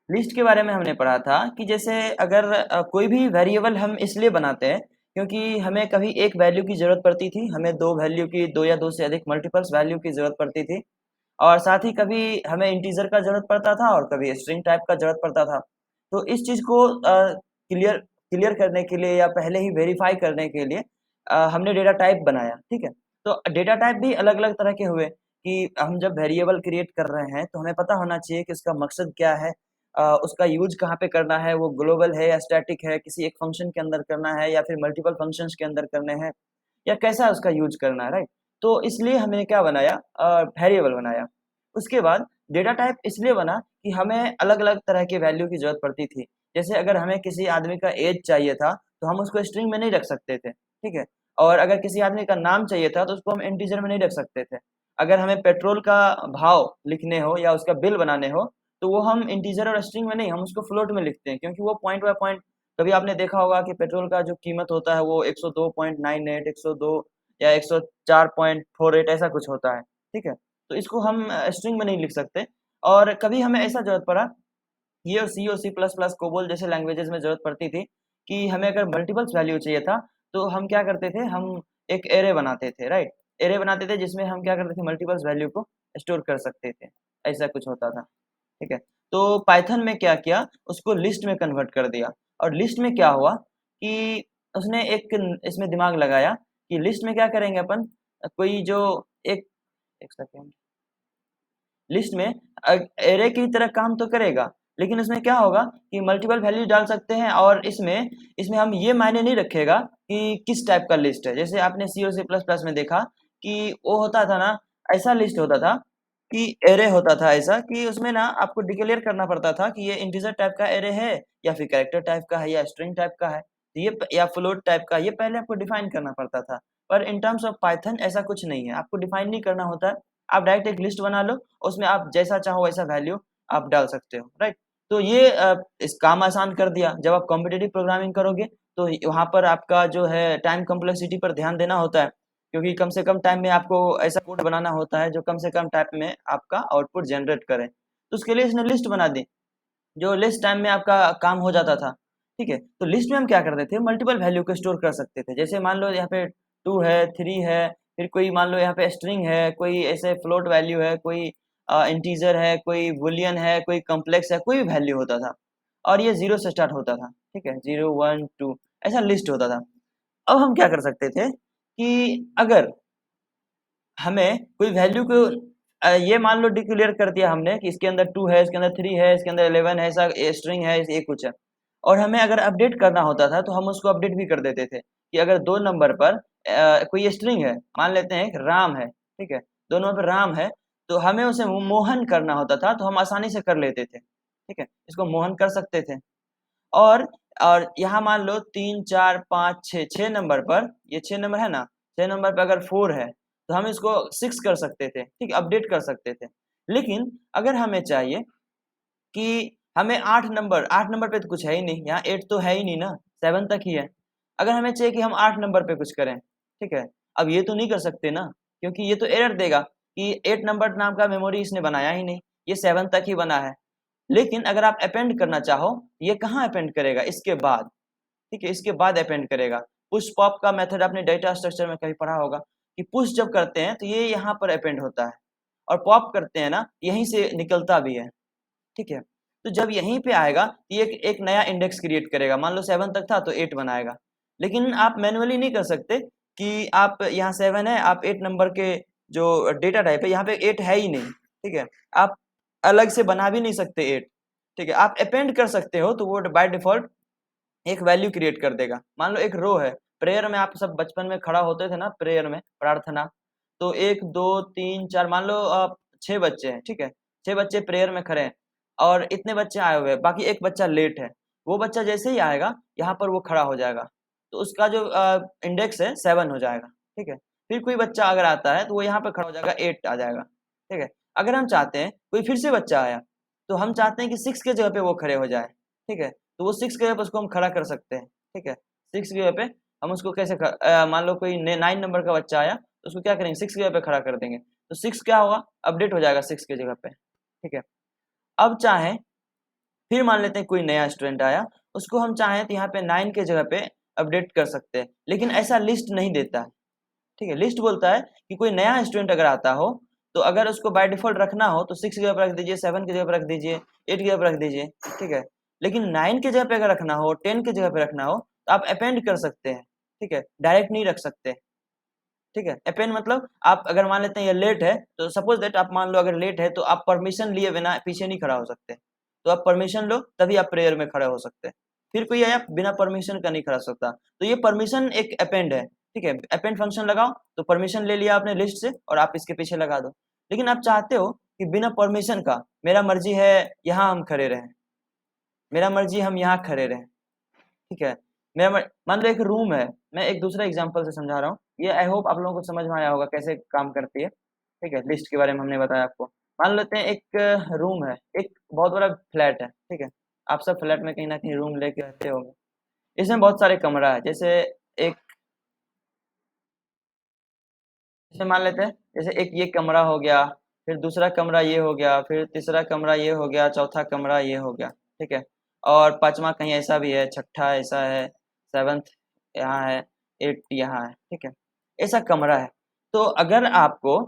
List के बारे में हमने पढ़ा था कि जैसे अगर कोई भी वेरिएबल हम इसलिए बनाते हैं क्योंकि हमें कभी एक वैल्यू की ज़रूरत पड़ती थी, हमें दो वैल्यू की, दो या दो से अधिक मल्टीपल्स वैल्यू की ज़रूरत पड़ती थी, और साथ ही कभी हमें इंटीजर का ज़रूरत पड़ता था और कभी स्ट्रिंग टाइप का ज़रूरत पड़ता था। तो इस चीज़ को क्लियर क्लियर करने के लिए या पहले ही वेरीफाई करने के लिए हमने डेटा टाइप बनाया, ठीक है। तो डेटा टाइप भी अलग अलग तरह के हुए कि हम जब वेरिएबल क्रिएट कर रहे हैं तो हमें पता होना चाहिए कि उसका मकसद क्या है, उसका यूज कहाँ पे करना है, वो ग्लोबल है या स्टैटिक है, किसी एक फंक्शन के अंदर करना है या फिर मल्टीपल फंक्शंस के अंदर करने हैं, या कैसा उसका यूज करना है, राइट। तो इसलिए हमने क्या बनाया, वेरिएबल बनाया। उसके बाद डेटा टाइप इसलिए बना कि हमें अलग अलग तरह के वैल्यू की जरूरत पड़ती थी। जैसे अगर हमें किसी आदमी का एज चाहिए था तो हम उसको स्ट्रिंग में नहीं रख सकते थे, ठीक है। और अगर किसी आदमी का नाम चाहिए था तो उसको हम इंटीजर में नहीं रख सकते थे। अगर हमें पेट्रोल का भाव लिखने हो या उसका बिल बनाने हो तो वो हम इंटीजर और स्ट्रिंग में नहीं, हम उसको फ्लोट में लिखते हैं, क्योंकि वो पॉइंट बाय पॉइंट। कभी आपने देखा होगा कि पेट्रोल का जो कीमत होता है वो 102.98, 102 या 104.48 ऐसा कुछ होता है, ठीक है। तो इसको हम स्ट्रिंग में नहीं लिख सकते। और कभी हमें ऐसा जरूरत पड़ा, ये और सी और सी प्लस प्लस कोबोल जैसे लैंग्वेजेस में जरूरत पड़ती थी कि हमें अगर मल्टीपल्स वैल्यू चाहिए था तो हम क्या करते थे, हम एक एरे बनाते थे, राइट। एरे बनाते थे जिसमें हम क्या करते थे, मल्टीपल्स वैल्यू को स्टोर कर सकते थे, ऐसा कुछ होता था, ठीक है। तो पाइथन में क्या किया, उसको लिस्ट में कन्वर्ट कर दिया। और लिस्ट में क्या हुआ कि उसने एक इसमें दिमाग लगाया कि लिस्ट में क्या करेंगे अपन, कोई जो एक एक सेकेंड, लिस्ट में एरे की तरह काम तो करेगा, लेकिन इसमें क्या होगा कि मल्टीपल वैल्यू डाल सकते हैं, और इसमें इसमें हम ये मायने नहीं रखेगा कि किस टाइप का लिस्ट है। जैसे आपने सी और सी प्लस प्लस में देखा कि वो होता था ना, ऐसा लिस्ट होता था कि एरे होता था ऐसा कि उसमें ना आपको डिक्लेयर करना पड़ता था कि ये इंटीजर टाइप का एरे है या फिर कैरेक्टर टाइप का है या स्ट्रिंग टाइप का है, तो ये या फ्लोट टाइप का, ये पहले आपको डिफाइन करना पड़ता था। पर इन टर्म्स ऑफ पाइथन ऐसा कुछ नहीं है, आपको डिफाइन नहीं करना होता है। आप डायरेक्ट एक लिस्ट बना लो, उसमें आप जैसा चाहो वैसा वैल्यू आप डाल सकते हो, राइट। तो ये इस काम आसान कर दिया। जब आप कॉम्पिटिटिव प्रोग्रामिंग करोगे तो वहाँ पर आपका जो है टाइम कॉम्प्लेक्सिटी पर ध्यान देना होता है, क्योंकि कम से कम टाइम में आपको ऐसा कोड बनाना होता है जो कम से कम टाइम में आपका आउटपुट जनरेट करे। तो उसके लिए इसने लिस्ट बना दी, जो लेस टाइम में आपका काम हो जाता था, ठीक है। तो लिस्ट में हम क्या करते थे, मल्टीपल वैल्यू को स्टोर कर सकते थे। जैसे मान लो यहाँ पे 2 है, 3 है, फिर कोई मान लो यहाँ पे स्ट्रिंग है, कोई ऐसे फ्लोट वैल्यू है, कोई इंटीजर है, कोई बुलियन है, कोई कॉम्प्लेक्स है, कोई भी वैल्यू होता था। और ये जीरो से स्टार्ट होता था, ठीक है, 0 1 2 ऐसा लिस्ट होता था। अब हम क्या कर सकते थे कि अगर हमें कोई वैल्यू को ये मान लो डिक्लेयर कर दिया हमने कि इसके अंदर 2 है, इसके अंदर 3 है, इसके अंदर 11 है, ऐसा स्ट्रिंग है, ये कुछ है। और हमें अगर अपडेट करना होता था तो हम उसको अपडेट भी कर देते थे कि अगर 2 नंबर पर कोई स्ट्रिंग है, मान लेते हैं एक राम है, ठीक है, 2 नंबर पर राम है, तो हमें उसे मोहन करना होता था तो हम आसानी से कर लेते थे, ठीक है, इसको मोहन कर सकते थे। और यहाँ मान लो 3 4 5 6 6 नंबर पर, ये 6 नंबर है ना, 6 नंबर पे अगर 4 है तो हम इसको 6 कर सकते थे, ठीक है, अपडेट कर सकते थे। लेकिन अगर हमें चाहिए कि हमें 8 नंबर पे तो कुछ है ही नहीं, यहाँ 8 तो है ही नहीं ना, 7 तक ही है। अगर हमें चाहिए कि हम 8 नंबर पे कुछ करें, ठीक है, अब ये तो नहीं कर सकते ना, क्योंकि ये तो एरर देगा कि 8 नंबर नाम का मेमोरी इसने बनाया ही नहीं, ये 7 तक ही बना है। लेकिन अगर आप अपेंड करना चाहो, ये कहाँ अपेंड करेगा, इसके बाद, ठीक है, इसके बाद अपेंड करेगा। पुश पॉप का मेथड आपने डेटा स्ट्रक्चर में कभी पढ़ा होगा कि पुश जब करते हैं तो ये यहाँ पर अपेंड होता है, और पॉप करते हैं ना, यहीं से निकलता भी है, ठीक है। तो जब यहीं पे आएगा ये एक नया इंडेक्स क्रिएट करेगा, मान लो 7 तक था तो 8 बनाएगा। लेकिन आप मैनुअली नहीं कर सकते कि आप यहाँ 7 है, आप 8 नंबर के जो डेटा टाइप है यहाँ पे 8 है ही नहीं, ठीक है, आप अलग से बना भी नहीं सकते 8, ठीक है। आप अपेंड कर सकते हो तो वो बाय डिफॉल्ट एक वैल्यू क्रिएट कर देगा। मान लो एक रो है, प्रेयर में आप सब बचपन में खड़ा होते थे ना, प्रेयर में प्रार्थना, तो 1 2 3 4 मान लो 6 बच्चे हैं, ठीक है, 6 बच्चे प्रेयर में खड़े हैं और इतने बच्चे आए हुए हैं, बाकी एक बच्चा लेट है। वो बच्चा जैसे ही आएगा यहाँ पर वो खड़ा हो जाएगा, तो उसका जो इंडेक्स है 7 हो जाएगा, ठीक है। फिर कोई बच्चा अगर आता है तो वो यहाँ पर खड़ा हो जाएगा, 8 आ जाएगा, ठीक है। अगर हम चाहते हैं कोई फिर से बच्चा आया तो हम चाहते हैं कि 6 के जगह पे वो खड़े हो जाए, ठीक है, तो वो 6 की जगह पे उसको हम खड़ा कर सकते हैं, ठीक है। 6 की जगह पे हम उसको कैसे मान लो कोई 9 नंबर का बच्चा आया तो उसको क्या करेंगे, 6 की जगह पे खड़ा कर देंगे, तो 6 क्या होगा, अपडेट हो जाएगा 6 की जगह पे, ठीक है। अब चाहे फिर मान लेते हैं कोई नया स्टूडेंट आया, उसको हम चाहें तो यहाँ पे 9 के जगह पे अपडेट कर सकते हैं, लेकिन ऐसा लिस्ट नहीं देता है। ठीक है, लिस्ट बोलता है कि कोई नया स्टूडेंट अगर आता हो तो अगर उसको बाय डिफॉल्ट रखना हो तो 6 की जगह पर रख दीजिए, 7 की जगह पर रख दीजिए, 8 की जगह पर रख दीजिए। ठीक है, लेकिन 9 की जगह पे अगर रखना हो, 10 की जगह पे रखना हो तो आप अपेंड कर सकते हैं। ठीक है, डायरेक्ट नहीं रख सकते। ठीक है, अपेंड मतलब आप अगर मान लेते हैं ये लेट है, तो सपोज दैट आप मान लो अगर लेट है तो आप परमिशन लिए बिना पीछे नहीं खड़ा हो सकते, तो आप परमिशन लो तभी आप प्रेयर में खड़े हो सकते हैं। फिर कोई आया बिना परमिशन का नहीं खड़ा सकता, तो ये परमिशन एक अपेंड है। ठीक है, अपेंड फंक्शन लगाओ तो परमिशन ले लिया आपने लिस्ट से और आप इसके पीछे लगा दो। लेकिन आप चाहते हो कि बिना परमिशन का मेरा मर्जी है यहाँ हम खड़े रहें, मेरा मर्जी हम यहाँ खड़े रहें। ठीक है, मान लो एक रूम है, मैं एक दूसरा एग्जांपल से समझा रहा हूँ, ये आई होप आप लोगों को समझ में आया होगा कैसे काम करती है। ठीक है, लिस्ट के बारे में हमने बताया आपको। मान लेते हैं एक रूम है, एक बहुत बड़ा फ्लैट है। ठीक है, आप सब फ्लैट में कहीं ना कहीं रूम लेके रहते होंगे, इसमें बहुत सारे कमरा है। एक जैसे मान लेते हैं, जैसे एक ये कमरा हो गया, फिर दूसरा कमरा ये हो गया, फिर तीसरा कमरा ये हो गया, चौथा कमरा ये हो गया। ठीक है, और पांचवा कहीं ऐसा भी है, छठा ऐसा है, सेवन्थ यहाँ है, एट यहाँ है। ठीक है, ऐसा कमरा है। तो अगर आपको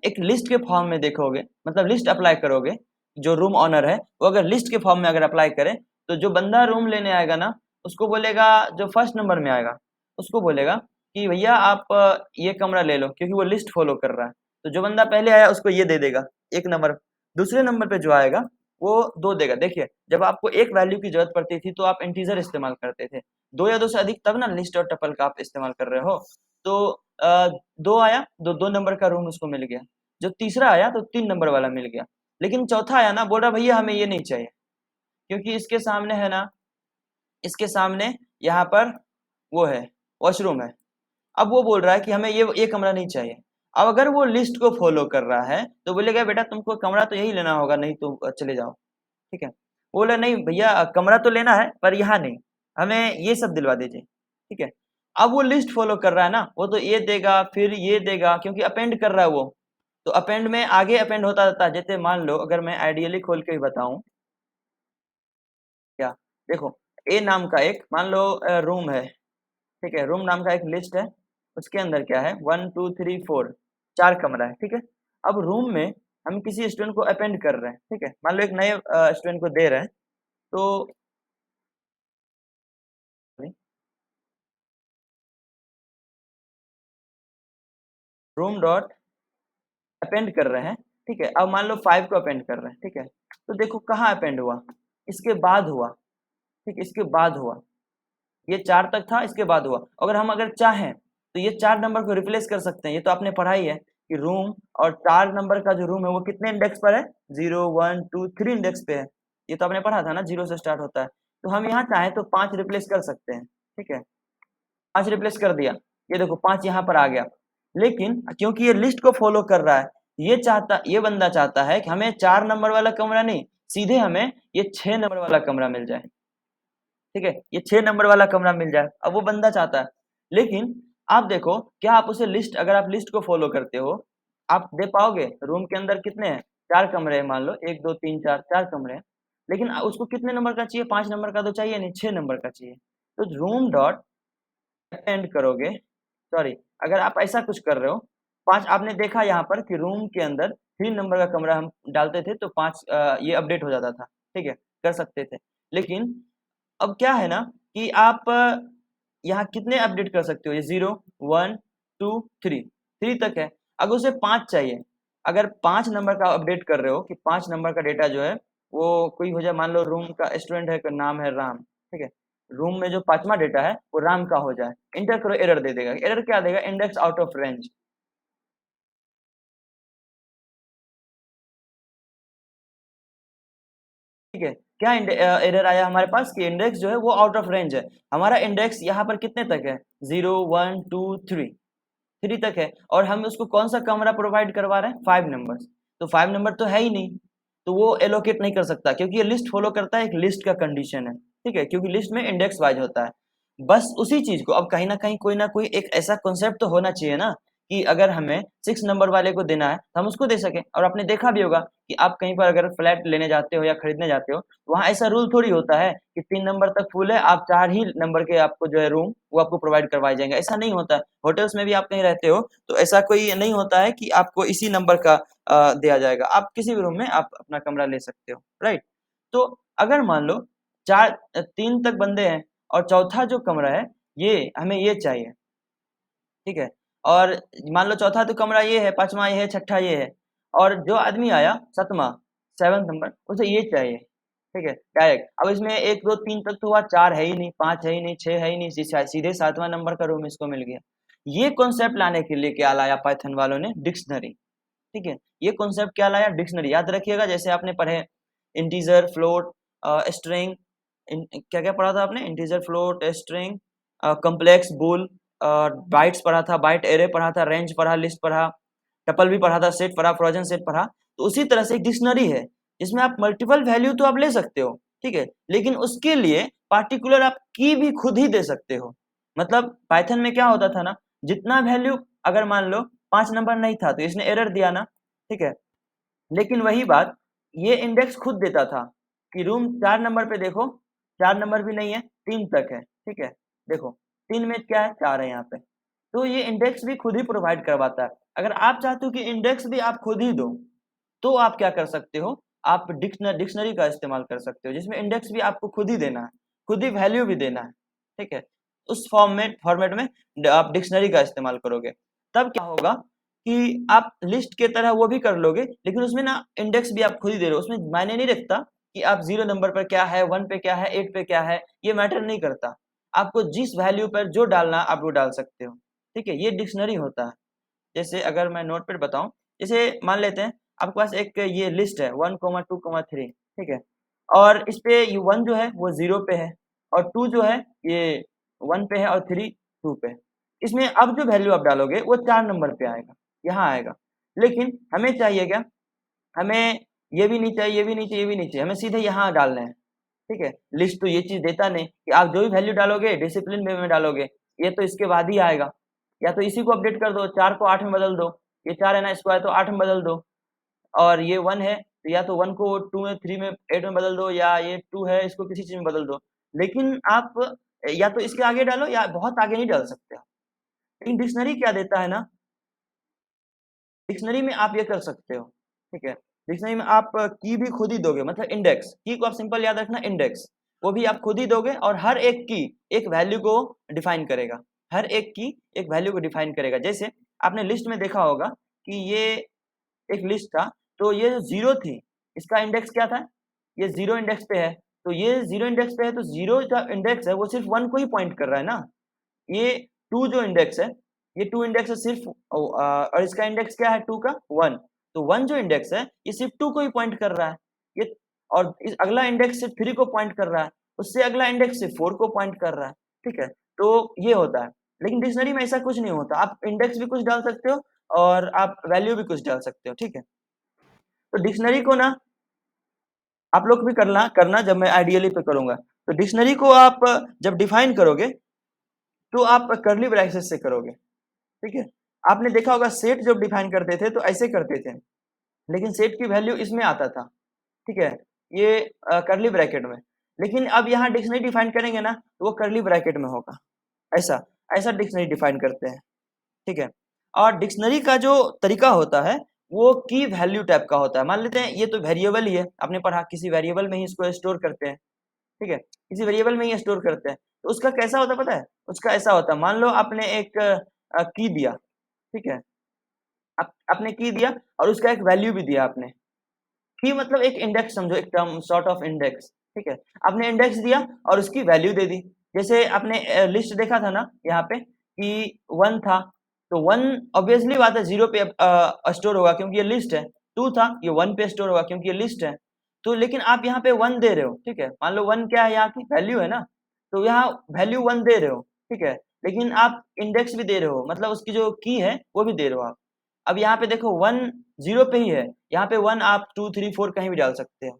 एक लिस्ट के फॉर्म में देखोगे, मतलब लिस्ट अप्लाई करोगे, जो रूम ऑनर है वो अगर लिस्ट के फॉर्म में अगर अप्लाई करे, तो जो बंदा रूम लेने आएगा ना, उसको बोलेगा, जो फर्स्ट नंबर में आएगा उसको बोलेगा कि भैया आप ये कमरा ले लो, क्योंकि वो लिस्ट फॉलो कर रहा है। तो जो बंदा पहले आया उसको ये दे देगा एक नंबर, दूसरे नंबर पे जो आएगा वो 2 देगा। देखिए, जब आपको एक वैल्यू की जरूरत पड़ती थी तो आप इंटीजर इस्तेमाल करते थे, 2 या 2 से अधिक तब ना लिस्ट और टपल का आप इस्तेमाल कर रहे हो। तो 2 आया, 2 नंबर का रूम उसको मिल गया। जो तीसरा आया तो 3 नंबर वाला मिल गया। लेकिन चौथा आया ना, बोल रहा भैया हमें ये नहीं चाहिए, क्योंकि इसके सामने है ना, इसके सामने यहाँ पर वो है, वॉशरूम है। अब वो बोल रहा है कि हमें ये कमरा नहीं चाहिए। अब अगर वो लिस्ट को फॉलो कर रहा है तो बोलेगा बेटा तुमको कमरा तो यही लेना होगा, नहीं तो चले जाओ। ठीक है, बोला नहीं भैया कमरा तो लेना है पर यहाँ नहीं, हमें ये सब दिलवा दीजिए। ठीक है, अब वो लिस्ट फॉलो कर रहा है ना, वो तो ये देगा फिर ये देगा, क्योंकि अपेंड कर रहा है वो। तो अपेंड में आगे अपेंड होता रहता है। जैसे मान लो अगर मैं आइडियली खोल के ही बताऊं, क्या, देखो, ए नाम का एक मान लो रूम है। ठीक है, रूम नाम का एक लिस्ट है, उसके अंदर क्या है, 1 2 3 4, 4 कमरा है। ठीक है, अब रूम में हम किसी स्टूडेंट को अपेंड कर रहे हैं। ठीक है, मान लो एक नए स्टूडेंट को दे रहे हैं, तो रूम डॉट अपेंड कर रहे हैं। ठीक है, अब मान लो 5 को अपेंड कर रहे हैं। ठीक है, तो देखो कहाँ अपेंड हुआ, इसके बाद हुआ। ठीक, इसके बाद हुआ, ये 4 तक था, इसके बाद हुआ। अगर चाहें तो ये 4 नंबर को रिप्लेस कर सकते हैं। ये तो आपने पढ़ाई है कि रूम और 4 नंबर का जो रूम है वो कितने इंडेक्स पर है, 0 1 2 3 इंडेक्स पे है। ये तो आपने पढ़ा था ना, 0 से स्टार्ट होता है। तो हम यहाँ चाहें तो 5 रिप्लेस कर सकते हैं। ठीक है, 5 रिप्लेस कर दिया, ये देखो 5 यहाँ पर आ गया। लेकिन क्योंकि ये लिस्ट को फॉलो कर रहा है, ये बंदा चाहता है कि हमें 4 नंबर वाला कमरा नहीं, सीधे हमें ये 6 नंबर वाला कमरा मिल जाए। ठीक है, ये 6 नंबर वाला कमरा मिल जाए, अब वो बंदा चाहता है। लेकिन आप देखो, क्या आप उसे लिस्ट, अगर आप लिस्ट को फॉलो करते हो, आप दे पाओगे? रूम के अंदर कितने हैं, 4 कमरे हैं, मान लो 1 2 3 4, 4 कमरे हैं। लेकिन उसको कितने नंबर का चाहिए, 5 नंबर का तो चाहिए नहीं, 6 नंबर का चाहिए। तो रूम डॉट एंड करोगे, सॉरी, अगर आप ऐसा कुछ कर रहे हो, 5 आपने देखा यहाँ पर कि रूम के अंदर 3 नंबर का कमरा हम डालते थे तो 5 ये अपडेट हो जाता था। ठीक है, कर सकते थे। लेकिन अब क्या है ना कि आप यहाँ कितने अपडेट कर सकते हो, ये 0 1 2 3, 3 तक है। अगर उसे 5 चाहिए, अगर 5 नंबर का अपडेट कर रहे हो कि 5 नंबर का डेटा जो है वो कोई हो जाए, मान लो रूम का स्टूडेंट है, नाम है राम। ठीक है, रूम में जो 5वां डेटा है वो राम का हो जाए, इंटर करो, एरर दे देगा। एरर क्या देगा, इंडेक्स आउट ऑफ रेंज। ठीक है, क्या एरर आया हमारे पास कि इंडेक्स जो है वो आउट ऑफ रेंज है। हमारा इंडेक्स यहाँ पर कितने तक है, 0 1 2 3, 3 तक है। और हम उसको कौन सा कमरा प्रोवाइड करवा रहे हैं, 5 नंबर। तो 5 नंबर तो है ही नहीं, तो वो एलोकेट नहीं कर सकता, क्योंकि ये लिस्ट फॉलो करता है, एक लिस्ट का कंडीशन है। ठीक है, क्योंकि लिस्ट में इंडेक्स वाइज होता है। बस उसी चीज को अब कहीं ना कहीं कोई ना कोई एक ऐसा कॉन्सेप्ट तो होना चाहिए ना कि अगर हमें 6 नंबर वाले को देना है तो हम उसको दे सकें। और आपने देखा भी होगा कि आप कहीं पर अगर फ्लैट लेने जाते हो या खरीदने जाते हो, वहाँ ऐसा रूल थोड़ी होता है कि 3 नंबर तक फुल है, आप 4 ही नंबर के आपको जो है रूम वो आपको प्रोवाइड करवाए जाएँगे, ऐसा नहीं होता है। होटल्स में भी आप कहीं रहते हो तो ऐसा कोई नहीं होता है कि आपको इसी नंबर का दिया जाएगा। आप किसी भी रूम में आप अपना कमरा ले सकते हो, राइट? तो अगर मान लो 3 तक बंदे हैं और चौथा जो कमरा है ये हमें ये चाहिए, ठीक है? और मान लो चौथा तो कमरा ये है, 5वां ये है, छठा ये है और जो आदमी आया 7वां 7th नंबर उसे ये चाहिए, ठीक है? डायरेक्ट। अब इसमें 1, 2, 3 तक तो हुआ, 4 है ही नहीं, 5 है ही नहीं, 6 है ही नहीं, सीधे 7वां नंबर का रूम इसको मिल गया। ये कॉन्सेप्ट लाने के लिए क्या लाया पाइथन वालों ने? डिक्शनरी, ठीक है? ये कॉन्सेप्ट क्या लाया? डिक्शनरी। याद रखिएगा जैसे आपने पढ़े इंटीजर, फ्लोट, स्ट्रिंग, क्या-क्या पढ़ा था आपने? इंटीजर, फ्लोट, स्ट्रिंग, कॉम्प्लेक्स, बूल, बाइट्स पढ़ा था, बाइट एरे पढ़ा था, रेंज पढ़ा, लिस्ट पढ़ा, टपल भी पढ़ा था, सेट पढ़ा, फ्रोजन सेट पढ़ा। तो उसी तरह से एक डिक्शनरी है जिसमें आप मल्टीपल वैल्यू तो आप ले सकते हो, ठीक है? लेकिन उसके लिए पार्टिकुलर आप की भी खुद ही दे सकते हो। मतलब पाइथन में क्या होता था ना, जितना वैल्यू अगर मान लो 5 नंबर नहीं था तो इसने एरर दिया ना, ठीक है? लेकिन वही बात ये इंडेक्स खुद देता था कि रूम 4 नंबर पे देखो, 4 नंबर भी नहीं है, 3 तक है, ठीक है? देखो 3 में क्या है? 4 है यहाँ पे। तो ये इंडेक्स भी खुद ही प्रोवाइड करवाता है। अगर आप चाहते हो कि इंडेक्स भी आप खुद ही दो, तो आप क्या कर सकते हो? आप डिक्शनरी का इस्तेमाल कर सकते हो, जिसमें इंडेक्स भी आपको खुद ही देना है, खुद ही वैल्यू भी देना है, ठीक है? उस फॉर्मेट में आप डिक्शनरी का इस्तेमाल करोगे। तब क्या होगा कि आप लिस्ट के तरह वो भी कर लोगे, लेकिन उसमें ना इंडेक्स भी आप खुद ही दे रहे हो। उसमें मायने नहीं रखता कि आप 0 नंबर पर क्या है, 1 पे क्या है, 8 पे क्या है, ये मैटर नहीं करता। आपको जिस वैल्यू पर जो डालना आप वो डाल सकते हो, ठीक है? ये डिक्शनरी होता है। जैसे अगर मैं नोटपैड बताऊँ, जैसे मान लेते हैं आपके पास एक ये लिस्ट है 1, 2, 3, ठीक है? और इस पे ये 1 जो है वो 0 पे है और 2 जो है ये 1 पे है और 3 2 पे है। इसमें अब जो वैल्यू आप डालोगे वो 4 नंबर पे आएगा, यहाँ आएगा। लेकिन हमें चाहिए क्या? हमें ये भी नहीं चाहिए, ये भी नहीं चाहिए, ये भी नहीं चाहिए, हमें सीधे यहाँ डालना है, ठीक है? लिस्ट तो ये चीज़ देता नहीं कि आप जो भी वैल्यू डालोगे डिसिप्लिन वे में डालोगे, ये तो इसके बाद ही आएगा। या तो इसी को अपडेट कर दो, 4 को 8 में बदल दो, ये 4 है ना इसको है तो 8 में बदल दो और ये 1 है तो या तो 1 को 2 में, 3 में, 8 में बदल दो या ये 2 है इसको किसी चीज़ में बदल दो। लेकिन आप या तो इसके आगे डालो या बहुत आगे नहीं डाल सकते आप। लेकिन डिक्शनरी क्या देता है ना, डिक्शनरी में आप ये कर सकते हो, ठीक है? डिक्शनरी में आप की भी खुद ही दोगे, मतलब इंडेक्स, की को आप सिंपल याद रखना इंडेक्स, वो भी आप खुद ही दोगे और हर एक की एक वैल्यू को डिफाइन करेगा। हर एक की एक वैल्यू को डिफाइन करेगा। जैसे आपने लिस्ट में देखा होगा कि ये एक लिस्ट था, तो ये जो 0 थी, इसका इंडेक्स क्या था? ये 0 इंडेक्स पे है, तो ये 0 इंडेक्स पे है तो 0 जो इंडेक्स है वो सिर्फ 1 को ही पॉइंट कर रहा है ना। ये 2 जो इंडेक्स है, ये 2 इंडेक्स है सिर्फ और इसका इंडेक्स क्या है 2 का 1, तो 1 जो इंडेक्स है ये सिर्फ 2 को ही पॉइंट कर रहा है। ये और इस अगला इंडेक्स सिर्फ 3 को पॉइंट कर रहा है, उससे अगला इंडेक्स सिर्फ 4 को पॉइंट कर रहा है, ठीक है? तो ये होता है। लेकिन डिक्शनरी में ऐसा कुछ नहीं होता, आप इंडेक्स भी कुछ डाल सकते हो और आप वैल्यू भी कुछ डाल सकते हो, ठीक है? तो डिक्शनरी को ना आप लोग भी करना करना जब मैं आइडियली पे करूँगा। तो डिक्शनरी को आप जब डिफाइन करोगे, तो आप कर्ली ब्रैकेट से करोगे, ठीक है? आपने देखा होगा सेट जब डिफाइन करते थे तो ऐसे करते थे, लेकिन सेट की वैल्यू इसमें आता था, ठीक है? ये कर्ली ब्रैकेट में। लेकिन अब यहाँ डिक्शनरी डिफाइन करेंगे ना, तो वो कर्ली ब्रैकेट में होगा, ऐसा, ऐसा डिक्शनरी डिफाइन करते हैं, ठीक है? और डिक्शनरी का जो तरीका होता है, वो की वैल्यू टाइप का होता है। मान लेते हैं ये तो वेरिएबल ही है, आपने पढ़ा किसी वेरिएबल में ही इसको स्टोर करते हैं, ठीक है? किसी वेरिएबल में ही स्टोर करते हैं। तो उसका कैसा होता है पता है? उसका ऐसा होता है, मान लो आपने एक की दिया, ठीक है? आपने की दिया और उसका एक वैल्यू भी दिया आपने। की मतलब एक इंडेक्स समझो, एक टर्म सॉर्ट ऑफ इंडेक्स, ठीक है? आपने इंडेक्स दिया और उसकी वैल्यू दे दी। जैसे आपने लिस्ट देखा था ना यहाँ पे कि 1 था, तो 1 ऑब्वियसली बात है 0 पे स्टोर होगा क्योंकि ये लिस्ट है। 2 था, ये 1 पे स्टोर होगा क्योंकि ये लिस्ट है। तो लेकिन आप यहाँ पे 1 दे रहे हो, ठीक है? मान लो 1 क्या है यहाँ की वैल्यू है ना, तो यहाँ वैल्यू 1 दे रहे हो, ठीक है? लेकिन आप इंडेक्स भी दे रहे हो, मतलब उसकी जो की है वो भी दे रहे हो आप। अब यहाँ पे देखो 1 0 पे ही है, यहाँ पे 1 आप 2 3 4 कहीं भी डाल सकते हो,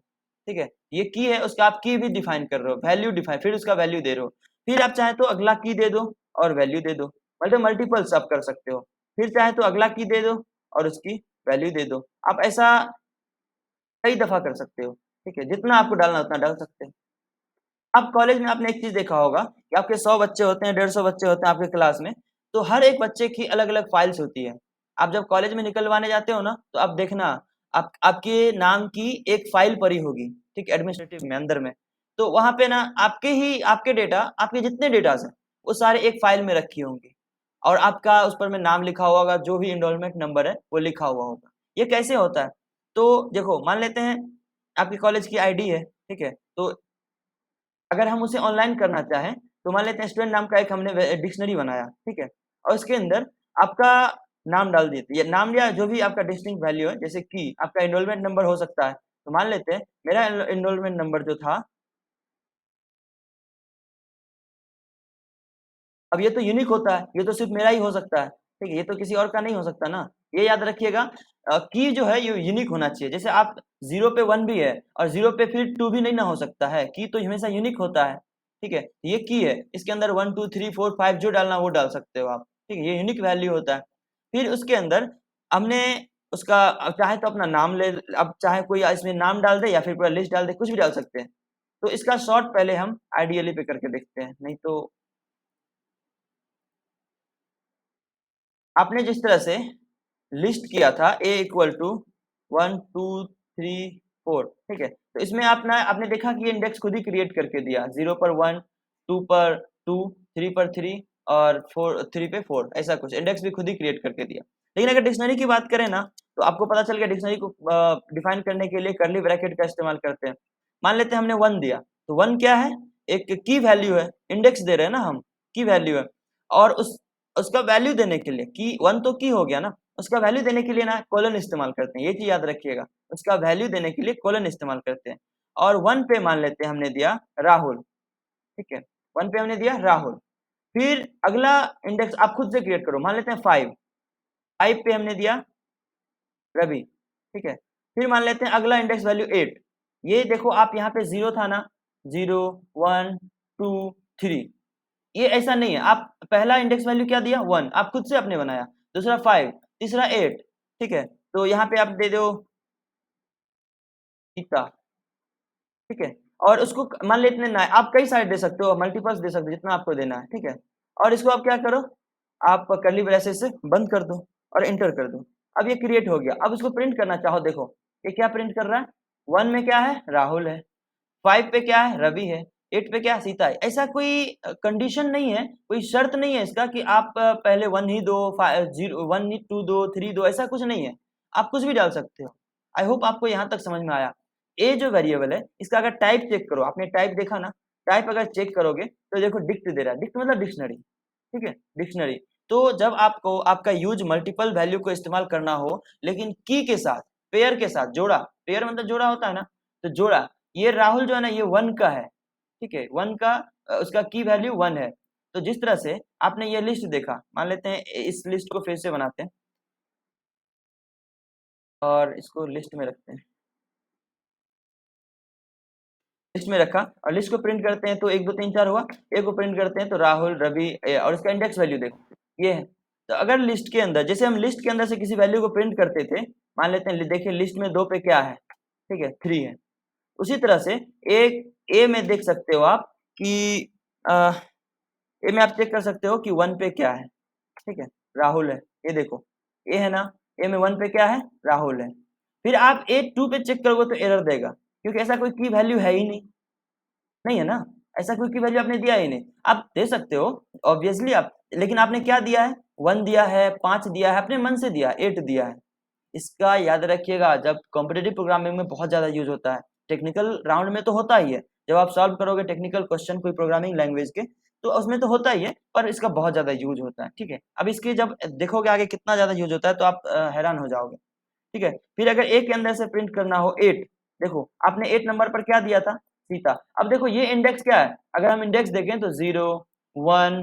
ठीक है? ये की है, उसका आप की भी डिफाइन कर रहे हो, वैल्यू डिफाइन, फिर उसका वैल्यू दे रहे हो। फिर आप चाहे तो अगला की दे दो और वैल्यू दे दो, मतलब मल्टीपल्स आप कर सकते हो। फिर चाहे तो अगला की दे दो और उसकी वैल्यू दे दो। आप ऐसा कई दफा कर सकते हो, ठीक है, जितना आपको डालना उतना डाल सकते हैं। अब कॉलेज में आपने एक चीज देखा होगा कि आपके 100 बच्चे होते हैं, 150 बच्चे होते हैं आपके क्लास में, तो हर एक बच्चे की अलग अलग फाइल्स होती है। आप जब कॉलेज में निकलवाने जाते हो ना, तो आप देखना, आपके नाम की एक फाइल पड़ी होगी, ठीक, एडमिनिस्ट्रेटिव में अंदर में। तो वहां पे ना आपके डेटा, आपके जितने डेटास हैं वो सारे एक फाइल में रखी होंगी, और आपका उस पर में नाम लिखा हुआ होगा, जो भी इनरोलमेंट नंबर है वो लिखा हुआ होगा। ये कैसे होता है? तो देखो, मान लेते हैं आपके कॉलेज की आईडी है, ठीक है, तो अगर हम उसे ऑनलाइन करना चाहें, तो मान लेते हैं स्टूडेंट नाम का एक हमने डिक्शनरी बनाया, ठीक है, और उसके अंदर आपका नाम डाल देते, ये नाम या जो भी आपका डिस्टिंक्ट वैल्यू है, जैसे कि आपका एनरोलमेंट नंबर हो सकता है। तो मान लेते हैं मेरा एनरोलमेंट नंबर जो था, अब ये तो यूनिक होता है, ये तो सिर्फ मेरा ही हो सकता है, ठीक है, ये तो किसी और का नहीं हो सकता ना। ये याद रखिएगा, की जो है ये यूनिक होना चाहिए। जैसे आप 0 पे 1 भी है और 0 पे फिर 2 भी नहीं ना हो सकता है, की तो हमेशा यूनिक होता है, ठीक है। ये की है, इसके अंदर 1 2 3 4 5 जो डालना वो डाल सकते हो आप, ठीक है, ये यूनिक वैल्यू होता है। फिर उसके अंदर हमने उसका, अब चाहे तो अपना नाम ले, अब चाहे कोई इसमें नाम डाल दे या फिर पूरा लिस्ट डाल दे, कुछ भी डाल सकते हैं। तो इसका शॉर्ट पहले हम आइडियली पे करके देखते हैं, नहीं तो आपने जिस तरह से लिस्ट किया था a इक्वल टू 1 2 3 4, ठीक है, तो इसमें आपने देखा कि ये इंडेक्स खुद ही क्रिएट करके दिया, 0 पर 1, 2 पर 2, 3 पर 3 और 3 पे 4, ऐसा कुछ इंडेक्स भी खुद ही क्रिएट करके दिया। लेकिन अगर डिक्शनरी की बात करें ना, तो आपको पता चल गया डिक्शनरी को डिफाइन करने के लिए कर्ली ब्रैकेट का इस्तेमाल करते हैं। मान लेते हैं हमने 1 दिया, तो 1 क्या है? एक की वैल्यू है, इंडेक्स दे रहे हैं ना हम, की वैल्यू है, और उसका वैल्यू देने के लिए, की 1 तो की हो गया ना, उसका वैल्यू देने के लिए ना कोलन इस्तेमाल करते हैं, ये चीज याद रखिएगा, उसका वैल्यू देने के लिए कोलन इस्तेमाल करते हैं। और 1 पे मान लेते हैं हमने दिया राहुल, ठीक है, 1 पे हमने दिया राहुल। फिर अगला इंडेक्स आप खुद से क्रिएट करो, मान लेते हैं 5, 5 पे हमने दिया रवि, ठीक है। फिर मान लेते हैं अगला इंडेक्स वैल्यू 8। ये देखो, आप यहाँ पे 0 था ना, 0 1 2 3, ये ऐसा नहीं है। आप पहला इंडेक्स वैल्यू क्या दिया? 1, आप खुद से आपने बनाया, दूसरा 5, तीसरा 8, ठीक है। तो यहाँ पे आप दे दो सीता, ठीक है, और उसको मान लेते हैं ना, आप कई सारे दे सकते हो, मल्टीपल्स दे सकते हो, जितना आपको देना है, ठीक है। और इसको आप क्या करो, आप कर्ली ब्रेसेस से बंद कर दो और एंटर कर दो। अब ये क्रिएट हो गया। अब इसको प्रिंट करना चाहो, देखो ये क्या प्रिंट कर रहा है, 1 में क्या है? राहुल है, 5 पे क्या है? रवि है, 8 पे क्या है? सीता है। ऐसा कोई कंडीशन नहीं है, कोई शर्त नहीं है इसका कि आप पहले 1 ही दो, 0 1 ही 2 दो, 3 दो, ऐसा कुछ नहीं है, आप कुछ भी डाल सकते हो। आई होप आपको यहाँ तक समझ में आया। ए जो वेरिएबल है, इसका अगर टाइप चेक करो, आपने टाइप देखा ना, टाइप अगर चेक करोगे तो देखो डिक्ट दे रहा है, डिक्ट मतलब डिक्शनरी, ठीक है, डिक्शनरी। तो जब आपको आपका यूज मल्टीपल वैल्यू को इस्तेमाल करना हो, लेकिन की के साथ, पेयर के साथ, जोड़ा, पेयर मतलब जोड़ा होता है ना, तो जोड़ा, ये राहुल जो है ना, ये 1 का है, ठीक है, 1 का उसका की वैल्यू 1 है। तो जिस तरह से आपने ये लिस्ट देखा, मान लेते हैं इस लिस्ट को फिर से बनाते हैं और इसको लिस्ट में रखते हैं, लिस्ट में रखा और लिस्ट को प्रिंट करते हैं, तो 1 2 3 4 हुआ, एक को प्रिंट करते हैं तो राहुल, रवि, और इसका इंडेक्स वैल्यू देखो ये है। तो अगर लिस्ट के अंदर, जैसे हम लिस्ट के अंदर से किसी वैल्यू को प्रिंट करते थे, मान लेते हैं, देखिए लिस्ट में 2 पे क्या है, ठीक है, 3 है। उसी तरह से एक ए में देख सकते हो आप कि ए में आप चेक कर सकते हो कि 1 पे क्या है, ठीक है, राहुल है, ये देखो ए है ना, ए में 1 पे क्या है? राहुल है। फिर आप ए 2 पे चेक करोगे तो एरर देगा, क्योंकि ऐसा कोई की वैल्यू है ही नहीं, नहीं है ना, ऐसा कोई की वैल्यू आपने दिया ही नहीं। आप दे सकते हो ऑब्वियसली आप, लेकिन आपने क्या दिया है? 1 दिया है, 5 दिया है, अपने मन से दिया, 8 दिया है। इसका याद रखिएगा, जब कॉम्पिटिटिव प्रोग्रामिंग में बहुत ज्यादा यूज होता है, टेक्निकल राउंड में तो होता ही है, जब आप सॉल्व करोगे टेक्निकल क्वेश्चन कोई प्रोग्रामिंग लैंग्वेज के, तो उसमें तो होता ही है, पर इसका बहुत ज्यादा यूज होता है, ठीक है। अब इसके जब देखोगे आगे कितना ज्यादा यूज होता है, तो आप हैरान हो जाओगे, ठीक है। फिर अगर ए के अंदर से प्रिंट करना हो 8, देखो आपने 8 नंबर पर क्या दिया था? सीता। अब देखो ये इंडेक्स क्या है, अगर हम इंडेक्स देखें तो 0 1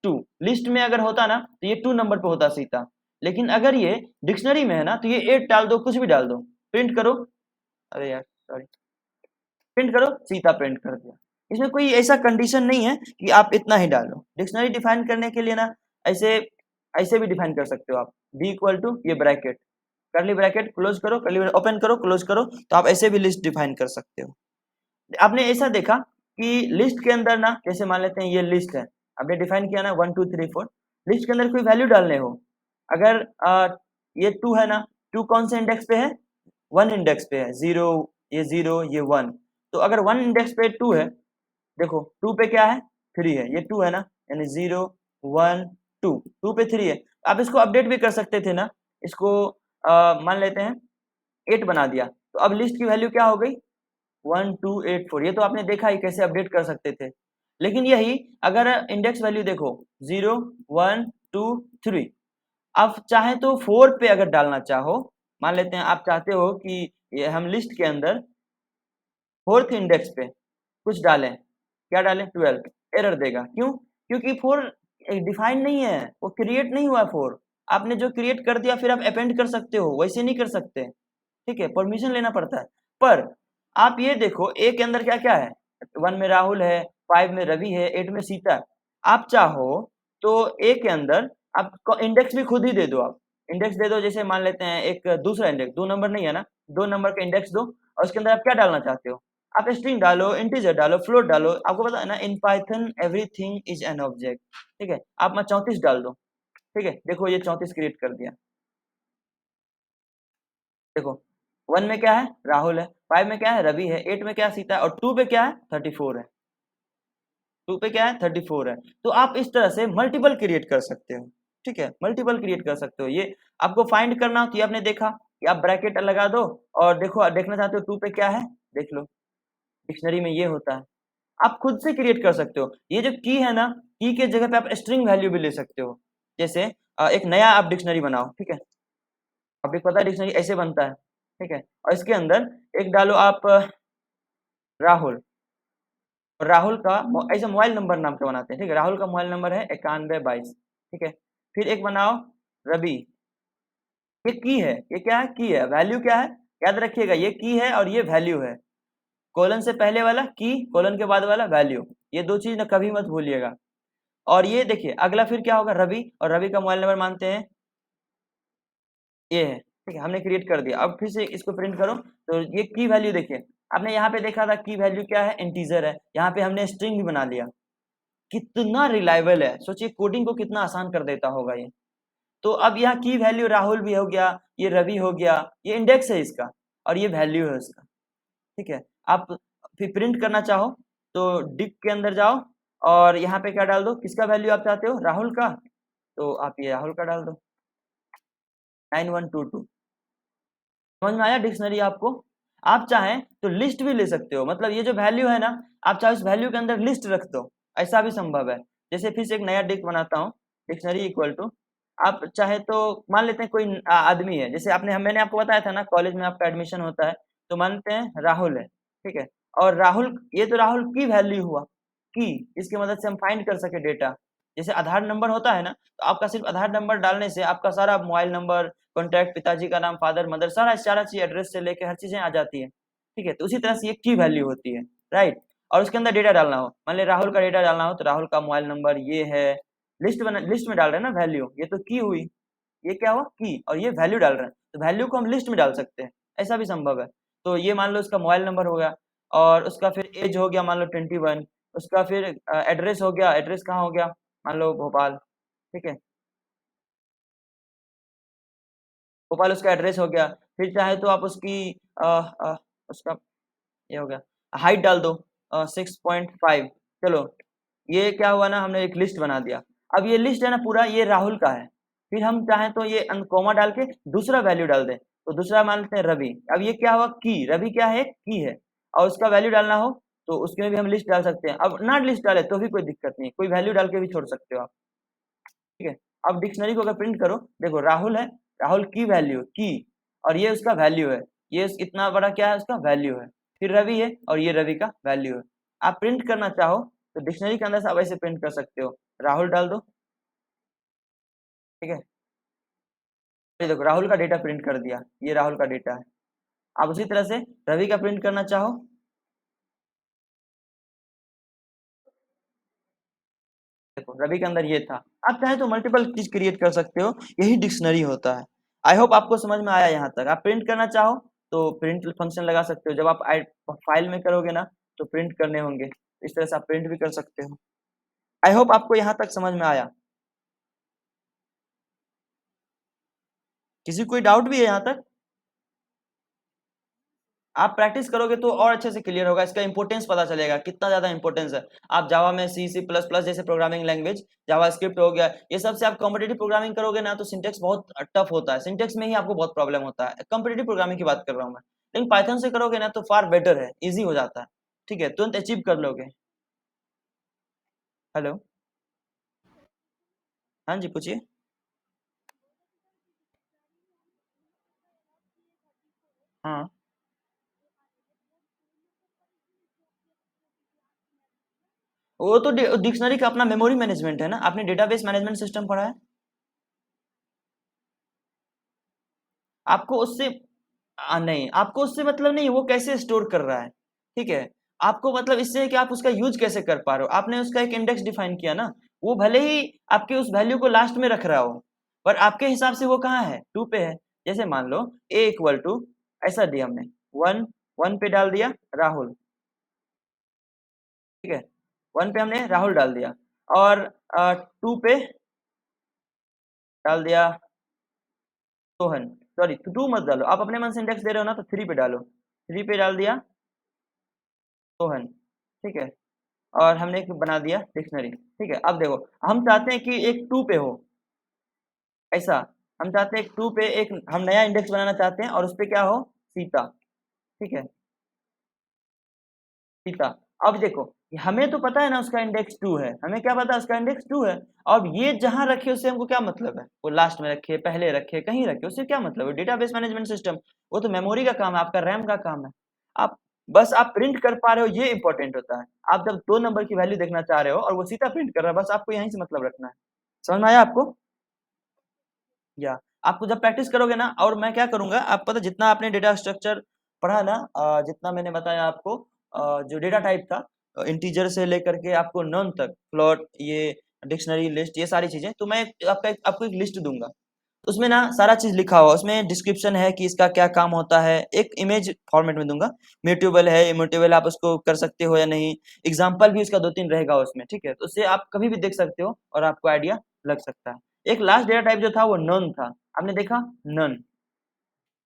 2, लिस्ट में अगर होता ना तो ये 2 नंबर पे होता सीता, लेकिन अगर ये डिक्शनरी में है ना, तो ये 8 डाल दो, कुछ भी डाल दो, प्रिंट करो, अरे यार सॉरी, प्रिंट करो, सीता प्रिंट कर दिया। इसमें कोई ऐसा कंडीशन नहीं है कि आप इतना ही डालो। डिक्शनरी डिफाइन करने के लिए ना, ऐसे ऐसे भी डिफाइन कर सकते हो आप, बी इक्वल टू ये ब्रैकेट, करली ब्रैकेट क्लोज करो, करली ओपन करो, क्लोज करो, तो आप ऐसे भी लिस्ट डिफाइन कर सकते हो। आपने ऐसा देखा कि लिस्ट के अंदर ना, जैसे मान लेते हैं ये लिस्ट है, आपने डिफाइन किया ना 1 2 3 4, लिस्ट के अंदर कोई वैल्यू डालने हो, अगर ये 2 है ना, 2 कौन से इंडेक्स पे है, 1 इंडेक्स पे है, 0 ये 1, तो अगर 1 इंडेक्स पे 2 है, देखो 2 पे क्या है, 3 है, ये 2 है ना, यानी 0 1 2, 2 पे 3 है, आप इसको अपडेट भी कर सकते थे ना, इसको मान लेते हैं 8 बना दिया, तो अब लिस्ट की वैल्यू क्या हो गई, 1 2 8 4, ये तो आपने देखा ही कैसे अपडेट कर सकते थे। लेकिन यही अगर इंडेक्स वैल्यू देखो 0 1 2 3, आप चाहे तो 4 पे अगर डालना चाहो, मान लेते हैं आप चाहते हो कि ये हम लिस्ट के अंदर 4th इंडेक्स पे कुछ डालें, क्या डालें, 12, एरर देगा, क्यों, क्योंकि 4 डिफाइन नहीं है, वो क्रिएट नहीं हुआ 4, आपने जो क्रिएट कर दिया फिर आप अपेंड कर सकते हो, वैसे नहीं कर सकते, ठीक है, परमिशन लेना पड़ता है। पर आप ये देखो ए के अंदर क्या क्या है, 1 में राहुल है, 5 में रवि है, 8 में सीता है, आप चाहो तो ए के अंदर आप इंडेक्स भी खुद ही दे दो, आप इंडेक्स दे दो, जैसे मान लेते हैं एक दूसरा इंडेक्स, 2 नंबर नहीं है ना, 2 नंबर का इंडेक्स दो, और उसके अंदर आप क्या डालना चाहते हो, आप स्ट्रिंग डालो, इंटीजर डालो, फ्लोट डालो, आपको पता है ना in Python everything is an object, ठीक है, आप मैं 34 डाल दो, ठीक है, देखो ये 34 क्रिएट कर दिया, देखो 1 में क्या है, राहुल है, 5 में क्या है, रवि है, 8 में क्या है, सीता है, और 2 पे क्या है, 34 है, 2 पे क्या है, 34 है, तो आप इस तरह से मल्टीपल क्रिएट कर सकते हो, ठीक है, मल्टीपल क्रिएट कर सकते हो, ये आपको फाइंड करना हो तो ये आपने देखा कि आप ब्रैकेट लगा दो, और देखो देखना चाहते हो 2 पे क्या है, देख लो, डिक्शनरी में ये होता है, आप खुद से क्रिएट कर सकते हो, ये जो की है ना, की के जगह पे आप स्ट्रिंग वैल्यू भी ले सकते हो, जैसे एक नया आप डिक्शनरी बनाओ, ठीक है, आपको पता है डिक्शनरी ऐसे बनता है, ठीक है, और इसके अंदर एक डालो आप राहुल, और राहुल का ऐसे मोबाइल नंबर नाम का बनाते हैं, ठीक है, राहुल का मोबाइल नंबर है 9122, ठीक है, फिर एक बनाओ रवि, ये की है, ये क्या है, की है, वैल्यू क्या है, याद रखिएगा ये की है और ये वैल्यू है, कोलन से पहले वाला की, कोलन के बाद वाला वैल्यू, ये दो चीज ना कभी मत भूलिएगा। और ये देखिए अगला फिर क्या होगा, रवि, और रवि का मोबाइल नंबर मानते हैं ये है, ठीक है, हमने क्रिएट कर दिया, अब फिर से इसको प्रिंट करो, तो ये की वैल्यू देखिए, आपने यहाँ पे देखा था की वैल्यू क्या है, इंटीजर है, यहाँ पे हमने स्ट्रिंग भी बना लिया, कितना रिलायबल है, सोचिए कोडिंग को कितना आसान कर देता होगा ये। तो अब यहाँ की वैल्यू राहुल भी हो गया, ये रवि हो गया, ये इंडेक्स है इसका, और ये वैल्यू है उसका, ठीक है, आप फिर प्रिंट करना चाहो तो डिक के अंदर जाओ, और यहाँ पे क्या डाल दो, किसका वैल्यू आप चाहते हो, राहुल का, तो आप ये राहुल का डाल दो 9122, समझ में आया डिक्शनरी आपको, आप चाहें तो लिस्ट भी ले सकते हो, मतलब ये जो वैल्यू है ना, आप चाहे उस वैल्यू के अंदर लिस्ट रख दो, ऐसा भी संभव है, जैसे फिर से एक नया डिक बनाता हूँ, डिक्शनरी इक्वल टू, आप चाहे तो मान लेते हैं कोई आदमी है, जैसे मैंने आपको बताया था ना कॉलेज में आपका एडमिशन होता है, तो मानते हैं राहुल है, ठीक है, और राहुल, ये तो राहुल की वैल्यू हुआ, की, इसकी मदद से हम फाइंड कर सके डेटा, जैसे आधार नंबर होता है ना, तो आपका सिर्फ आधार नंबर डालने से आपका सारा मोबाइल नंबर, कॉन्टैक्ट, पिताजी का नाम, फादर मदर, सारा चीज, एड्रेस से लेके हर चीजें आ जाती है, ठीक है, तो उसी तरह से ये की वैल्यू होती है, राइट, और उसके अंदर डेटा डालना हो, मान लिया राहुल का डेटा डालना हो, तो राहुल का मोबाइल नंबर ये है, लिस्ट में डाल रहे हैं ना वैल्यू, ये तो की हुई, ये क्या हुआ की, और ये वैल्यू डाल रहे हैं, तो वैल्यू को हम लिस्ट में डाल सकते हैं, ऐसा भी संभव है, तो ये मान लो उसका मोबाइल नंबर हो गया, और उसका फिर एज हो गया मान लो 21, उसका फिर एड्रेस हो गया, एड्रेस कहाँ हो गया, मान लो भोपाल, ठीक है, भोपाल उसका एड्रेस हो गया, फिर चाहे तो आप उसकी उसका ये हो गया, हाइट डाल दो 6.5, चलो ये क्या हुआ ना, हमने एक लिस्ट बना दिया, अब ये लिस्ट है ना पूरा, ये राहुल का है, फिर हम चाहें तो ये कॉमा डाल के दूसरा वैल्यू डाल दें, तो दूसरा मान लेते हैं रवि, अब ये क्या हुआ, की, रवि क्या है, की है, और उसका वैल्यू डालना हो तो उसमें भी हम लिस्ट डाल सकते हैं, अब ना लिस्ट डाले तो भी कोई दिक्कत नहीं, कोई वैल्यू डाल के भी छोड़ सकते हो आप, ठीक है, अब डिक्शनरी को अगर प्रिंट करो, देखो राहुल है, राहुल की वैल्यू की, और ये उसका वैल्यू है, ये इतना बड़ा क्या है, उसका वैल्यू है, फिर रवि है, और ये रवि का वैल्यू है, आप प्रिंट करना चाहो तो डिक्शनरी के अंदर से आप ऐसे प्रिंट कर सकते हो, राहुल डाल दो, ठीक है, ये देखो राहुल का डेटा प्रिंट कर दिया, ये राहुल का डेटा है, आप उसी तरह से रवि का प्रिंट करना चाहो, देखो रवि के अंदर ये था, आप चाहे तो मल्टीपल चीज क्रिएट कर सकते हो, यही डिक्शनरी होता है। आई होप आपको समझ में आया यहाँ तक। आप प्रिंट करना चाहो तो प्रिंट फंक्शन लगा सकते हो, जब आप फाइल में करोगे ना तो प्रिंट करने होंगे, इस तरह से आप प्रिंट भी कर सकते हो। आई होप आपको यहाँ तक समझ में आया। किसी कोई डाउट भी है यहाँ तक? आप प्रैक्टिस करोगे तो और अच्छे से क्लियर होगा, इसका इंपॉर्टेंस पता चलेगा कितना ज्यादा इंपॉर्टेंस है। आप जावा में C++ जैसे प्रोग्रामिंग लैंग्वेज, जावा स्क्रिप्ट हो गया, ये सब से आप कॉम्पिटेटिव प्रोग्रामिंग करोगे ना तो सिंटेक्स बहुत टफ होता है, सिंटेक्स में ही आपको बहुत प्रॉब्लम होता है। कॉम्पिटेटिव प्रोग्रामिंग की बात कर रहा हूँ मैं, लेकिन पाइथन से करोगे ना तो फार बेटर है, ईजी हो जाता है, ठीक है, तुरंत अचीव कर लोगे। हेलो, हाँ जी पूछिए। हाँ, वो तो डिक्शनरी का अपना मेमोरी मैनेजमेंट है ना, आपने डेटाबेस मैनेजमेंट सिस्टम पढ़ा है? आपको उससे नहीं, आपको उससे मतलब नहीं वो कैसे स्टोर कर रहा है, ठीक है। आपको मतलब इससे है कि आप उसका यूज कैसे कर पा रहे हो, आपने उसका एक इंडेक्स डिफाइन किया ना, वो भले ही आपके उस वैल्यू को लास्ट में रख रहा हो, पर आपके हिसाब से वो कहाँ है, टू पे है। जैसे मान लो ए इक्वल टू, ऐसा दिया हमने, वन, वन पे डाल दिया राहुल, ठीक है, वन पे हमने राहुल डाल दिया, और टू पे डाल दिया सोहन, सॉरी टू मत डालो, आप अपने मन से इंडेक्स दे रहे हो ना तो थ्री पे डालो, थ्री पे डाल दिया सोहन, ठीक है, और हमने एक बना दिया डिक्शनरी, ठीक है। अब देखो हम चाहते हैं कि एक टू पे हो, ऐसा, हम चाहते हैं एक टू पे एक हम नया इंडेक्स बनाना चाहते हैं और उस पे क्या हो, सीता, ठीक है, सीता। अब देखो हमें तो पता है ना उसका इंडेक्स टू है, हमें क्या पता है उसका इंडेक्स टू है, अब ये जहां रखे उससे हमको क्या मतलब है, वो लास्ट में रखे, पहले रखे, कहीं रखे, उससे क्या मतलब है, डेटाबेस मैनेजमेंट सिस्टम, वो तो मेमोरी का काम है, आपका रैम का काम है। आप बस आप प्रिंट कर पा रहे हो, ये इंपॉर्टेंट होता है। आप जब दो नंबर की वैल्यू देखना चाह रहे हो और वो सीधा प्रिंट कर रहा है, बस आपको यहीं से मतलब रखना है। समझ में आया आपको? या आपको जब प्रैक्टिस करोगे ना, और मैं क्या करूंगा, आप पता जितना आपने डेटा स्ट्रक्चर पढ़ा ना, जितना मैंने बताया आपको, जो डेटा टाइप था, इंटीजर से लेकर के आपको नॉन तक, फ्लोट, ये डिक्शनरी लिस्ट, ये सारी चीजें, तो मैं आपको एक लिस्ट दूंगा, उसमें ना सारा चीज लिखा हुआ, उसमें डिस्क्रिप्शन है कि इसका क्या काम होता है, एक इमेज फॉर्मेट में दूंगा, म्यूटेबल है इम्यूटेबल, आप उसको कर सकते हो या नहीं, एग्जाम्पल भी उसका दो तीन रहेगा उसमें, ठीक है, तो उससे आप कभी भी देख सकते हो और आपको आइडिया लग सकता है। एक लास्ट डेटा टाइप जो था वो नन था, आपने देखा, नन,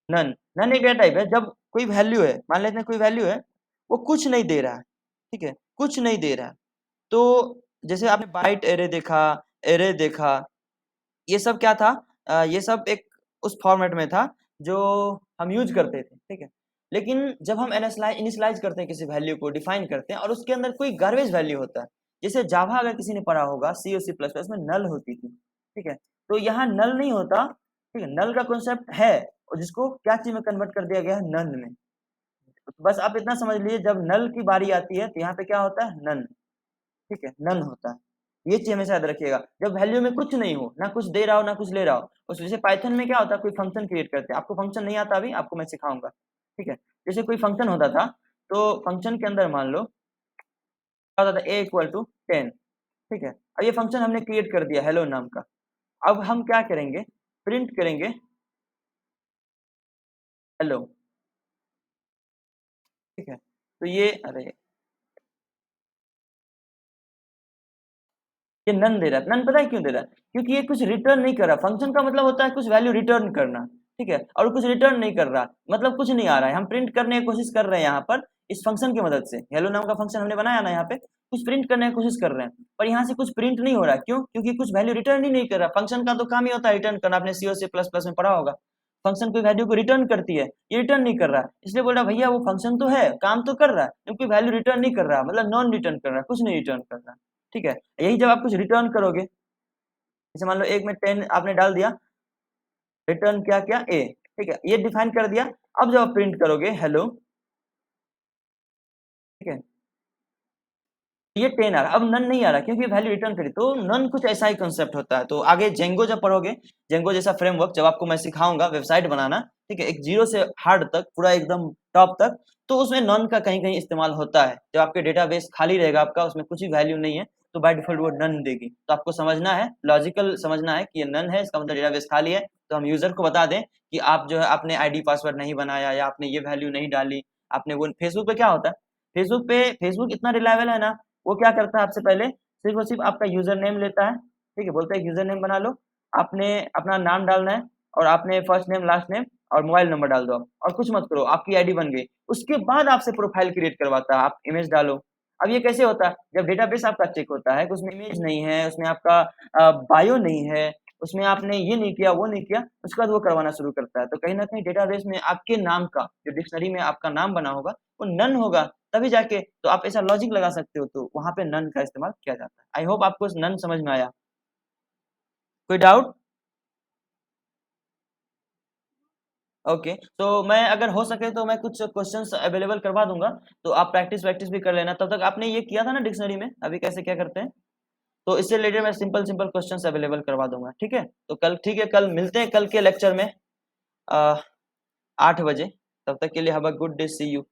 नन, नन एक डेटा टाइप है, जब कोई वैल्यू है, मान लेते हैं कोई वैल्यू है, वो कुछ नहीं दे रहा है, ठीक है, कुछ नहीं दे रहा है, तो जैसे आपने बाइट एरे देखा, एरे देखा, ये सब क्या था, ये सब एक उस फॉर्मेट में था जो हम यूज करते थे, ठीक है। लेकिन जब हम इनिशियलाइज करते हैं, किसी वैल्यू को डिफाइन करते हैं और उसके अंदर कोई गार्बेज वैल्यू होता है, जैसे जावा अगर किसी ने पढ़ा होगा, सी और C++ में नल होती थी, ठीक है, तो यहाँ नल नहीं होता, ठीक है, नल का कॉन्सेप्ट है और जिसको क्या चीज में कन्वर्ट कर दिया गया है, नन में। तो बस आप इतना समझ लीजिए, जब नल की बारी आती है तो यहाँ पे क्या होता है, नन, ठीक है, नन होता है। ये चीज हमेशा याद रखिएगा, जब वैल्यू में कुछ नहीं हो, ना कुछ दे रहा हो ना कुछ ले रहा हो, उस वजह से पाइथन में क्या होता है, कोई फंक्शन क्रिएट करते हैं, आपको फंक्शन नहीं आता, अभी आपको मैं सिखाऊंगा, ठीक है। जैसे कोई फंक्शन होता था, तो फंक्शन के अंदर मान लो क्या होता था, ए इक्वल टू 10, ठीक है, अब ये फंक्शन हमने क्रिएट कर दिया हेलो नाम का, अब हम क्या करेंगे, प्रिंट करेंगे हेलो, ठीक है, तो ये अरे ये नन दे रहा है, नन पता है क्यों दे रहा है, क्योंकि ये कुछ रिटर्न नहीं कर रहा, फंक्शन का मतलब होता है कुछ वैल्यू रिटर्न करना, ठीक है, और कुछ रिटर्न नहीं कर रहा, मतलब कुछ नहीं आ रहा है, हम प्रिंट करने की कोशिश कर रहे हैं यहाँ पर इस फंक्शन की मदद से, हेलो नाम का फंक्शन हमने बनाया ना, यहाँ पे कुछ प्रिंट करने की कोशिश कर रहे हैं, पर यहाँ से कुछ प्रिंट नहीं हो रहा, क्यों, क्योंकि कुछ वैल्यू रिटर्न ही नहीं कर रहा, फंक्शन का तो काम ही होता है रिटर्न करना, आपने C++ में पढ़ा होगा, फंक्शन कोई वैल्यू को रिटर्न करती है, ये रिटर्न नहीं कर रहा है, इसलिए बोल रहा भैया वो फंक्शन तो है, काम तो कर रहा है, क्योंकि वैल्यू रिटर्न नहीं कर रहा, मतलब नॉन रिटर्न कर रहा है, कुछ नहीं रिटर्न कर रहा, ठीक है। यही जब आप कुछ रिटर्न करोगे, जैसे मान लो एक में 10 आपने डाल दिया, रिटर्न क्या क्या, ए, ठीक है, ये डिफाइन कर दिया, अब जब आप प्रिंट करोगे हेलो, ठीक है, ये 10 आ रहा, अब नन नहीं आ रहा क्योंकि वैल्यू रिटर्न करी, तो नन कुछ ऐसा ही कंसेप्ट होता है। तो आगे जेंगो जब पढ़ोगे, जेंगो जैसा फ्रेमवर्क जब आपको मैं सिखाऊंगा वेबसाइट बनाना, ठीक है, एक जीरो से हार्ड तक पूरा एकदम टॉप तक, तो उसमें नन का कहीं कहीं इस्तेमाल होता है, जब आपके डेटाबेस खाली रहेगा, आपका उसमें कुछ भी वैल्यू नहीं है, तो बाय डिफॉल्ट वो नन देगी। तो आपको समझना है, लॉजिकल समझना है कि ये नन है, इसका मतलब डेटाबेस खाली है। तो हम यूजर को बता दें कि आप जो है आपने आईडी पासवर्ड नहीं बनाया या आपने ये वैल्यू नहीं डाली, आपने वो। फेसबुक पे क्या होता है, फेसबुक इतना रिलायबल है ना, वो क्या करता है आपसे पहले सिर्फ और सिर्फ आपका यूजर नेम लेता है, ठीक है, बोलता है यूजर नेम बना लो, आपने अपना नाम डालना है और आपने फर्स्ट नेम लास्ट नेम और मोबाइल नंबर डाल दो और कुछ मत करो, आपकी आईडी बन गई। उसके बाद आपसे प्रोफाइल क्रिएट करवाता है, आप इमेज डालो। अब ये कैसे होता है, जब डेटाबेस आपका चेक होता है कि उसमें इमेज नहीं है, उसमें आपका बायो नहीं है, उसमें आपने ये नहीं किया वो नहीं किया, उसके बाद वो करवाना शुरू करता है। तो कहीं ना कहीं डेटाबेस में आपके नाम का, जो डिक्शनरी में आपका नाम बना होगा वो नन होगा, तभी जाके तो आप ऐसा लॉजिक लगा सकते हो, तो वहां पे नन का इस्तेमाल किया जाता है। आई होप आपको नन समझ में आया। कोई डाउट? ओके, तो मैं अगर हो सके तो मैं कुछ क्वेश्चंस अवेलेबल करवा दूंगा, तो आप प्रैक्टिस वैक्टिस भी कर लेना। तब तक आपने ये किया था ना डिक्शनरी में, अभी कैसे क्या करते हैं, तो इससे रिलेटेड मैं सिंपल सिंपल क्वेश्चंस अवेलेबल करवा दूंगा, ठीक है। तो कल, ठीक है, कल मिलते हैं कल के लेक्चर में 8 बजे। तब तक के लिए have a good day, see you.